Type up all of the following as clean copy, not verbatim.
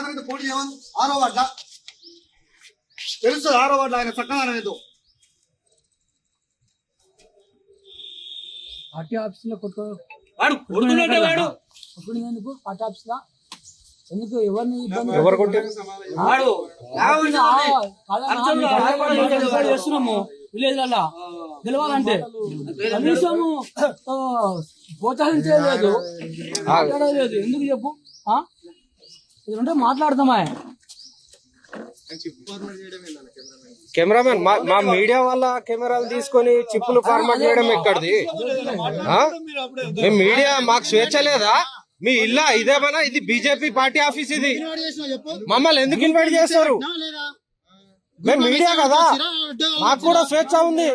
చేతనైతే పోటీ చేయమని 6వ వార్డులా తెలుస్తుంది. 6వ వార్డులో ఆయన చక్కగా ఏదో పార్టీ ఆఫీస్ లో వాడు కొడుకున్నట్టే వాడు ఎందుకు పార్టీ ఆఫీస్ లో ఎందుకు ఎవరిని ఎవరు కొట్టారు వాడు చేస్తున్నాము విలేజ్ లలో గెలవాలంటే కనీసము ప్రోత్సహించలేదు, మాట్లాడలేదు. ఎందుకు చెప్పు? ఇదంటే మాట్లాడతామా? కెమెరామెన్ మా మీడియా వాళ్ళ కెమెరాలు తీసుకొని చిప్పులు ఫార్మాట్ చేయడం ఎక్కడిది? మేము మీడియా మాకు స్వేచ్ఛ లేదా? మీ ఇల్లా ఇదేమన్నా? ఇది బీజేపీ పార్టీ ఆఫీస్. ఇది మమ్మల్ని ఎందుకు ఇన్వైట్ చేస్తారు? మేము మీడియా కదా, మాకు కూడా స్వేచ్ఛ ఉంది.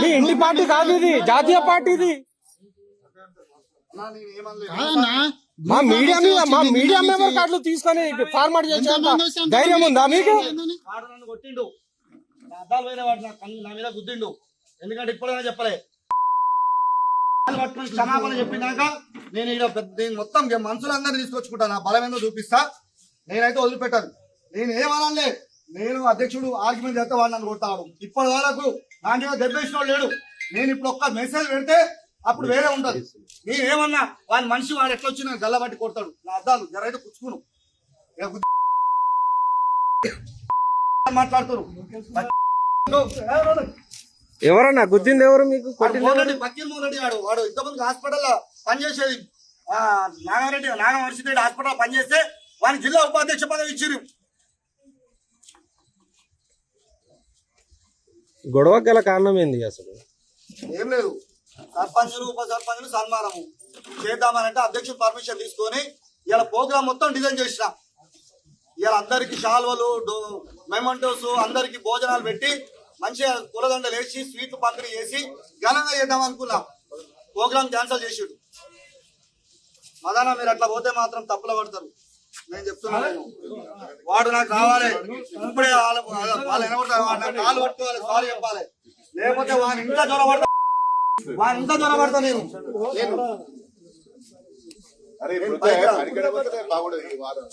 మీ ఇంటి పార్టీ కాదు, ఇది జాతీయ పార్టీ. ఇది మా మీడియా మీద మా మీడియా మెంబర్ కార్డులు తీసుకొని ఫార్మాట్ చేసే ధైర్యం ఉందా మీకు? వాడు నన్ను కొట్టిండు, అద్దాలు పోయిన వాడు నా మీద గుద్దిండు. ఎందుకంటే ఇప్పుడైనా చెప్పలే పట్టుకుని క్షమాపణ చెప్పినాక నేను ఇక్కడ నేను మొత్తం మనుషులందరినీ తీసుకొచ్చుకుంటా, నా బలం ఏందో చూపిస్తా. నేనైతే వదిలిపెట్టాను. నేను ఏమనలే, నేను అధ్యక్షుడు ఆర్గ్యుమెంట్ చేస్తే వాడు నన్ను కొడతాడు. ఇప్పటి వరకు నాకు దెబ్బేసిన లేడు. నేను ఇప్పుడు ఒక్క మెసేజ్ పెడితే అప్పుడు వేరే ఉంటది. నేను ఏమన్నా వాడి మనిషి వాడు ఎట్లా వచ్చి నాకు గల్లబట్టి కొడతాడు. నా అద్దాలు జరైతే పుచ్చుకును మాట్లాడుతారు. ఎవరన్నా గుద్దింది? ఎవరు మీకు? పక్కీర్ మోరెడ్డి వాడు ఇంతమంది హాస్పిటల్ పనిచేసేది, నాగమర్సిరెడ్డి హాస్పిటల్ పనిచేస్తే వాని జిల్లా ఉపాధ్యక్ష పదవి ఇచ్చారు. గొడవ గల కారణం ఏంది అసలు? ఏం లేదు, సర్పంచులు ఉప సర్పంచులు సన్మానము చేద్దామనంటే అధ్యక్షుడు పర్మిషన్ తీసుకొని ఇలా ప్రోగ్రామ్ మొత్తం డిజైన్ చేసిన. ఇలా అందరికి శాల్వలు మెమంటోస్ అందరికి భోజనాలు పెట్టి మంచిగా పూలదండలు వేసి స్వీట్లు పంపిణీ చేసి ఘనంగా చేద్దాం అనుకున్నా. ప్రోగ్రామ్ క్యాన్సిల్ చేసాడు. మదానా మీరు అట్లా పోతే మాత్రం తప్పుల పడతారు. నేను చెప్తున్నాను, వాడు నాకు రావాలి ఇప్పుడే. వాళ్ళు ఎనగొడతారు, కాలు పట్టుకోవాలి, సారీ చెప్పాలి. లేకపోతే వాని ఇంకా జ్వరపడతా నేను.